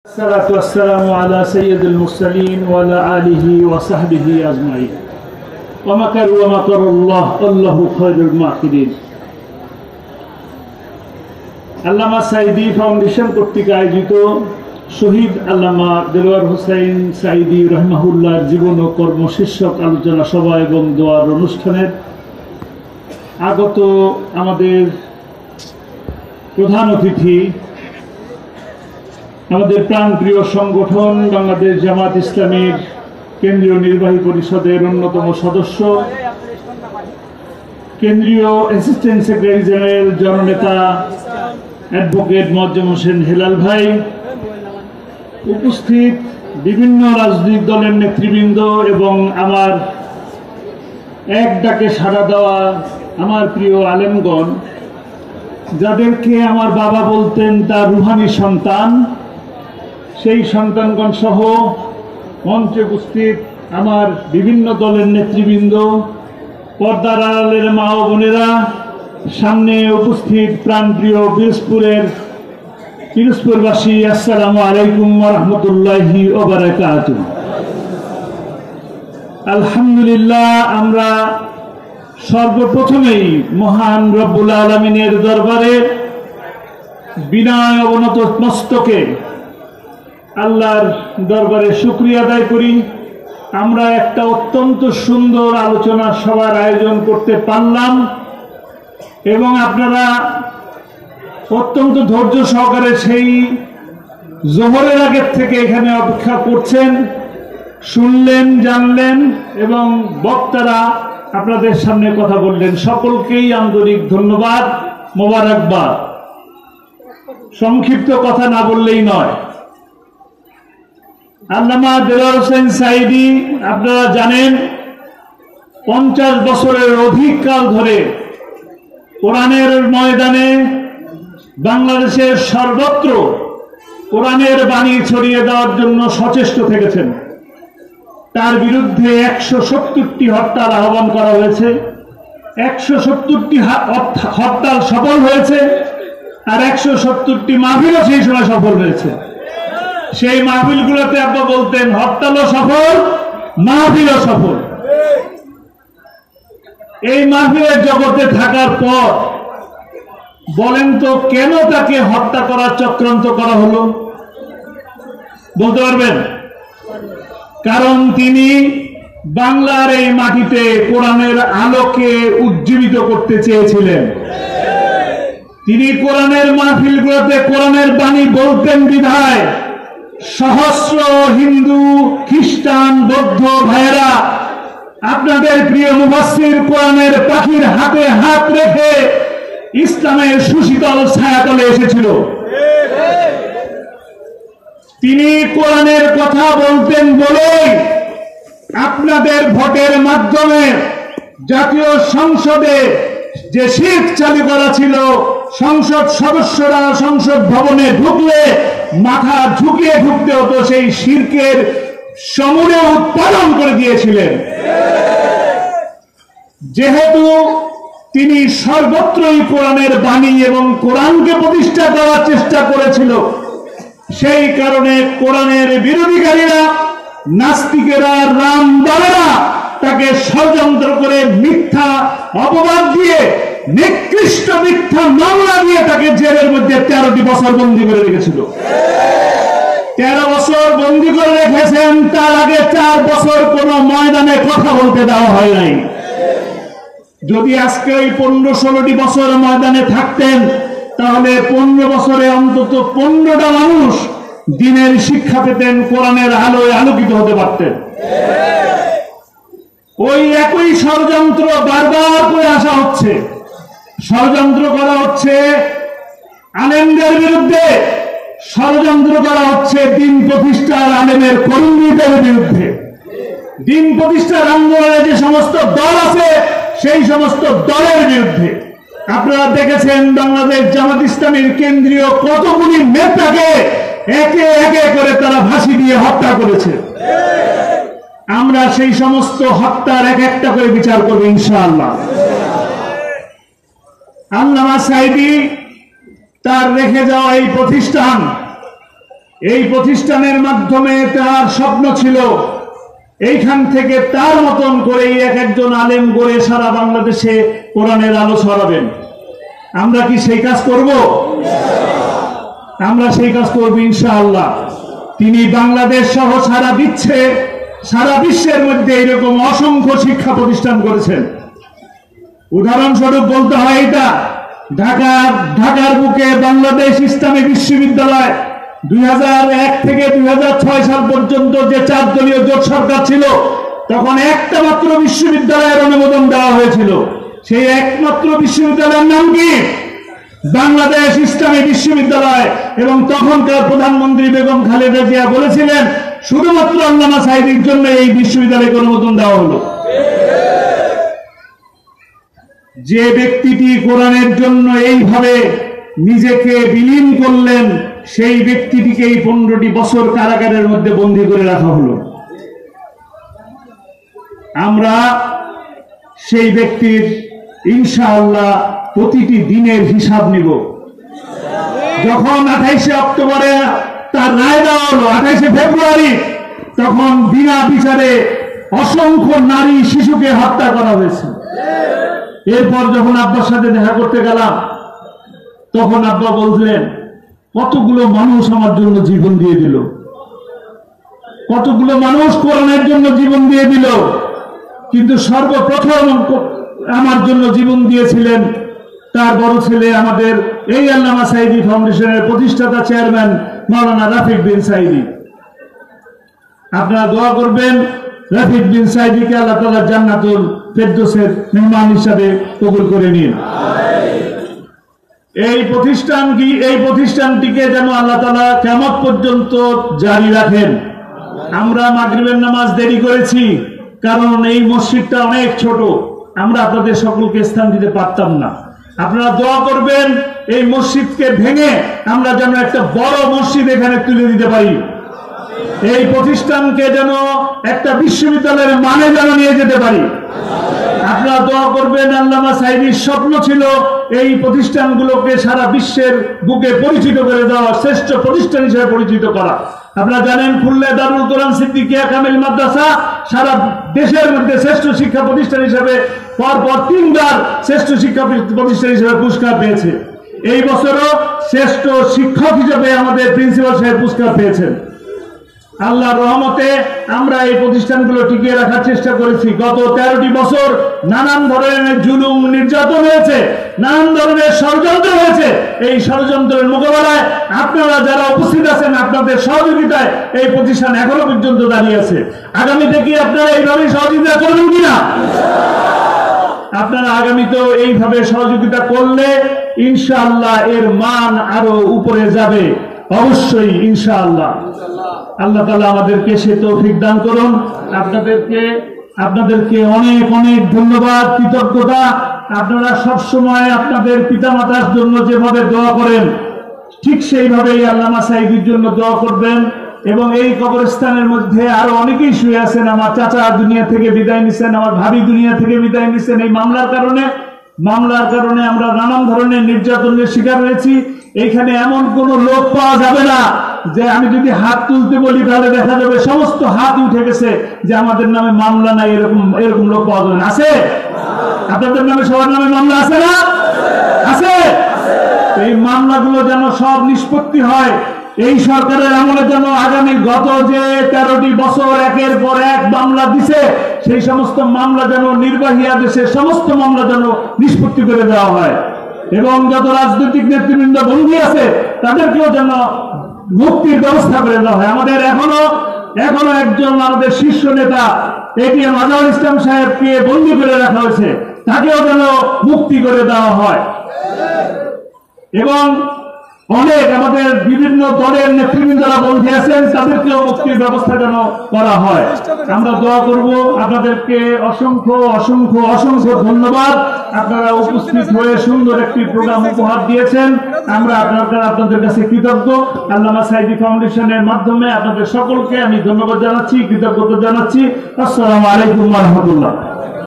الصلاة والسلام على سيد المرسلين وعلى آله وصحبه أجمعين ومكروا ومكر الله والله خير الماكرين। আল্লামা Sayeedi foundation কর্তৃক আয়োজিত শহীদ আল্লামা দেলোয়ার হোসেন সাঈদী রাহিমাহুল্লাহর জীবন ও কর্ম শীর্ষক আলোচনা সভা এবং দোয়ার অনুষ্ঠানের আগত আমাদের প্রধান অতিথি, আমাদের প্রাণপ্রিয় সংগঠন বাংলাদেশ জামাত ইসলামীর কেন্দ্রীয় নির্বাহী পরিষদের অন্যতম সদস্য, কেন্দ্রীয় অ্যাসিস্ট্যান্ট সেক্রেটারি জেনারেল জননেতা অ্যাডভোকেট মোয়াজ্জেম হোসেন হেলাল ভাই, উপস্থিত বিভিন্ন রাজনৈতিক দলের নেতৃবৃন্দ এবং আমার এক ডাকে সাড়া দেওয়া আমার প্রিয় আলেমগণ, যাদেরকে আমার বাবা বলতেন তার রুহানি সন্তান, সেই সন্তানগণ সহ মঞ্চে উপস্থিত আমার বিভিন্ন দলের নেতৃবৃন্দ, পর্দার আড়ালের মা ও বোনেরা, সামনে উপস্থিত প্রাণপ্রিয় পিরোজপুরবাসী, আসসালামু আলাইকুম ওয়া রাহমাতুল্লাহি ওয়া বারাকাতুহু। আলহামদুলিল্লাহ, আমরা সর্বপ্রথমেই মহান রব্বুল আলামিনের দরবারে বিনয় অবনত মস্তকে আল্লাহর দরবারে শুকরিয়া আদায় করি। আমরা একটা অত্যন্ত সুন্দর আলোচনা সভার আয়োজন করতে পারলাম এবং আপনারা অত্যন্ত ধৈর্য সহকারে সেই জোহরের আগের থেকে এখানে অপেক্ষা করছেন, শুনলেন, জানলেন এবং বক্তারা আপনাদের সামনে কথা বললেন। সকলকেই আন্তরিক ধন্যবাদ, মোবারকবাদ। সংক্ষিপ্ত কথা না বললেই নয়। আল্লামা দেলোয়ার হোসেন সাঈদী, আপনারা জানেন, 50 বছরের অধিক কাল ধরে কোরআনের ময়দানে বাংলাদেশের সর্বত্র কোরআনের বাণী ছড়িয়ে দেওয়ার জন্য সচেষ্ট থেকেছেন। তার বিরুদ্ধে 170টি হরতাল আহ্বান করা হয়েছে, 170টি হরতাল সফল হয়েছে, আর 170টি মাহফিলও সেই সময় সফল হয়েছে। সেই মাহফিলগুলোতে আব্বা বলতেন হরতালও সফল, মাহফিলও সফল। এই মাহফিলের জগতে থাকার পর বলেন তো কেন তাকে হত্যা করার চক্রান্ত করা হলো? বলতে পারবেন? কারণ তিনি বাংলার এই মাটিতে কোরআনের আলোকে উজ্জীবিত করতে চেয়েছিলেন। তিনি কোরআনের মাহফিলগুলোতে কোরআনের বাণী বলতেন বিধায় সহস্র হিন্দু, খ্রিস্টান, বৌদ্ধ ভাইয়েরা আপনাদের প্রিয় মুফাসসির কোরআনের পাখির হাতে হাত রেখে ইসলামের সুশীতল ছায়াতলে এসেছিল। তিনি কোরআনের কথা বলতেন বলেই আপনাদের ভোটের মাধ্যমে জাতীয় সংসদে যে সিট চালু করা ছিল, সংসদ সদস্যরা সংসদ ভবনে ঢুকলে মাথা ঝুঁকিয়ে ঢুকতে হতো, সেই শিরকের সমূলে উৎপাদন করে দিয়েছিলেন। যেহেতু তিনি সর্বত্রই কোরআনের বাণী এবং কোরআনকে প্রতিষ্ঠা করার চেষ্টা করেছিল, সেই কারণে কোরআনের বিরোধীকারীরা, নাস্তিকেরা, রামদারেরা তাকে ষড়যন্ত্র করে মিথ্যা অপবাদ দিয়ে, নিকৃষ্ট মিথ্যা মামলা দিয়ে তাকে জেলের মধ্যে 13টি বছর বন্দী করে রেখেছিল। 13 বছর বন্দী করে রেখেছেন, তার আগে 4 বছর কোন ময়দানে কথা বলতে দেওয়া হয় নাই। যদি আজকে ওই 15-16টি বছর ময়দানে থাকতেন, তাহলে 15 বছরে অন্তত 15টা মানুষ দিনের শিক্ষা পেতেন, কোরআনের আলোয় আলোকিত হতে পারতেন। ওই একই ষড়যন্ত্র বারবার করে আসা হচ্ছে, ষড়যন্ত্র করা হচ্ছে আলেমদের বিরুদ্ধে, ষড়যন্ত্র করা হচ্ছে দিন প্রতিষ্ঠার আলেমের কর্মীদের বিরুদ্ধে। দিন প্রতিষ্ঠার আন্দোলনে যে সমস্ত দল আছে, সেই সমস্ত দলের বিরুদ্ধে। আপনারা দেখেছেন বাংলাদেশ জামাত ইসলামীর কেন্দ্রীয় কতগুলি নেতাকে একে একে করে তারা ফাঁসি দিয়ে হত্যা করেছে। আমরা সেই সমস্ত হত্যার এক একটা করে বিচার করব ইনশাআল্লাহ। আল্লামা সাঈদী তার রেখে যাওয়া এই প্রতিষ্ঠান এই প্রতিষ্ঠানের মাধ্যমে তার স্বপ্ন ছিল এইখান থেকে তার মতন করে এক একজন আলেম গড়ে সারা বাংলাদেশে কোরআনের আলো ছড়াবেন। আমরা কি সেই কাজ করব? আমরা সেই কাজ করব ইনশাআল্লাহ। তিনি বাংলাদেশ সহ সারা বিশ্বের মধ্যে এরকম অসংখ্য শিক্ষা প্রতিষ্ঠান করেছেন। উদাহরণস্বরূপ বলতে হয়, এটা ঢাকার বুকে বাংলাদেশ ইসলামী বিশ্ববিদ্যালয় 2001 থেকে 2006 সাল পর্যন্ত যে 4 দলীয় জোট সরকার ছিল, তখন একটা মাত্র বিশ্ববিদ্যালয়ের অনুমোদন দেওয়া হয়েছিল। সেই একমাত্র বিশ্ববিদ্যালয়ের নাম কি? বাংলাদেশ ইসলামী বিশ্ববিদ্যালয়। এবং তখনকার প্রধানমন্ত্রী বেগম খালেদা জিয়া বলেছিলেন শুধুমাত্র আল্লামা সাঈদীর জন্য এই বিশ্ববিদ্যালয়কে অনুমোদন দেওয়া হলো। যে ব্যক্তিটি কোরআনের জন্য এইভাবে নিজেকে বিলীন করলেন, সেই ব্যক্তিটিকে এই 15টি বছর কারাগারের মধ্যে বন্দী করে রাখা হলো। আমরা সেই ব্যক্তির ইনশাআল্লাহ প্রতিটি দিনের হিসাব নিব। যখন 28শে অক্টোবরে তার রায় দেওয়া হলো, 28শে ফেব্রুয়ারি, তখন বিনা বিচারে অসংখ্য নারী শিশুকে হত্যা করা হয়েছে। এরপর যখন আব্বার সাথে দেখা করতে গেলাম, তখন আব্বা বললেন কতগুলো মানুষ আমার জন্য জীবন দিয়ে দিল, কতগুলো মানুষ কোরআনের জন্য জীবন দিয়ে দিল, কিন্তু সর্বপ্রথম আমার জন্য জীবন দিয়েছিলেন তার বড় ছেলে, আমাদের এই আল্লামা সাঈদী ফাউন্ডেশনের প্রতিষ্ঠাতা চেয়ারম্যান মাওলানা রাফিক বিন সাঈদী। আপনারা দোয়া করবেন রাফিক বিন সাঈদীকে আল্লাহ তাআলা জান্নাতুল ফেরদৌসের মেহমান হিসাবে কবুল করে নিন। এই প্রতিষ্ঠানটিকে যেন আল্লাহ তাআলা কিয়ামত পর্যন্ত জারি রাখেন। আমরা মাগরিবের নামাজ দেরি করেছি, কারণ এই মসজিদটা অনেক ছোট, আমরা আপনাদের সকলকে স্থান দিতে পারতাম না। আপনারা দোয়া করবেন এই মসজিদকে ভেঙে আমরা যেন একটা বড় মসজিদ এখানে তুলে দিতে পারি। এই প্রতিষ্ঠানকে যেন একটা বিশ্ববিদ্যালয়ের মানে যেন নিয়ে যেতে পারি। আপনারা দোয়া করবেন, আল্লামা সাঈদীর স্বপ্ন ছিল এই প্রতিষ্ঠানগুলোকে সারা বিশ্বের বুকে পরিচিত করে দেওয়া, শ্রেষ্ঠ প্রতিষ্ঠান হিসেবে পরিচিত করা। আপনারা জানেন খুলনা দারুল কোরআন সিদ্দিকিয়া কামিল মাদ্রাসা সারা দেশের মধ্যে শ্রেষ্ঠ শিক্ষা প্রতিষ্ঠান হিসেবে পরপর 3বার শ্রেষ্ঠ শিক্ষা প্রতিষ্ঠান হিসেবে পুরস্কার পেয়েছে। এই বছরও শ্রেষ্ঠ শিক্ষক হিসেবে আমাদের প্রিন্সিপাল সাহেব পুরস্কার পেয়েছেন। আল্লাহর রহমতে আমরা এই প্রতিষ্ঠানগুলো টিকিয়ে রাখার চেষ্টা করেছি। গত 13টি বছর নানান ধরনের জুলুম নির্যাতন হয়েছে, নানান ধরনের ষড়যন্ত্র হয়েছে। এই ষড়যন্ত্রের মোকাবেলায় আপনারা যারা উপস্থিত আছেন, আপনাদের সহযোগিতায় এই প্রতিষ্ঠান এখনো পর্যন্ত দাঁড়িয়ে আছে। আগামীতে কি আপনারা এইভাবে সহযোগিতা করবেন কিনা? আপনারা আগামীতেও এইভাবে সহযোগিতা করলে ইনশাআল্লাহ এর মান আরো উপরে যাবে, অবশ্যই ইনশাআল্লাহ। আল্লাহ তাআলা আমাদেরকে সে তৌফিক দান করুন। আপনাদেরকে অনেক অনেক ধন্যবাদ, কৃতজ্ঞতা। আপনারা সবসময় আপনাদের পিতামাতার জন্য যেভাবে দোয়া করেন, ঠিক সেইভাবেই আল্লামা সাঈদীর জন্য দোয়া করবেন। এবং এই কবরস্থানের মধ্যে আরো অনেকেই শুয়ে আছেন। আমার চাচা দুনিয়া থেকে বিদায় নিছেন, আমার ভাবি দুনিয়া থেকে বিদায় নিছেন। এই মামলার কারণে আমরা নানান ধরনের নির্যাতনের শিকার হয়েছি। এইখানে এমন কোন লোক পাওয়া যাবে না যে আমি যদি হাত তুলতে বলি তাহলে দেখা যাবে সমস্ত হাত উঠে গেছে যে আমাদের নামে মামলা নাই, এরকম লোক পাওয়া যাবে না। আছে? আপনাদের নামে সবার নামে মামলা আছে না? আছে? এই মামলাগুলো যেন সব নিষ্পত্তি হয়। এই সরকারের আমলে যেন আগামী গত যে 13টি বছর একের পর এক মামলা দিছে, সেই সমস্ত মামলা যেন নির্বাহী আদেশে সমস্ত মামলা যেন নিষ্পত্তি করে দেওয়া হয়। এবং যত রাজনৈতিক নেতৃবৃন্দ বন্দী আছে তাদেরকেও যেন মুক্তির ব্যবস্থা করে দেওয়া হয়। আমাদের এখনো একজন আমাদের শীর্ষ নেতা এটিএম আজহারুল ইসলাম সাহেবকে বন্দী করে রাখা হয়েছে, তাকেও যেন মুক্তি করে দেওয়া হয়। এবং অনেক আমাদের বিভিন্ন দলের নেতৃবৃন্দরা বন্দী আছেন, তাদেরকেও মুক্তির ব্যবস্থা যেন করা হয়। আমরা দোয়া করব। আপনাদেরকে অসংখ্য অসংখ্য অসংখ্য ধন্যবাদ। আপনারা উপস্থিত হয়ে সুন্দর একটি প্রোগ্রাম উপহার দিয়েছেন। আমরা আপনাদের কাছে কৃতজ্ঞ। আল্লামা সাঈদী ফাউন্ডেশনের মাধ্যমে আপনাদের সকলকে আমি ধন্যবাদ জানাচ্ছি, কৃতজ্ঞতা জানাচ্ছি। আসসালামু আলাইকুম ওয়া রাহমাতুল্লাহ।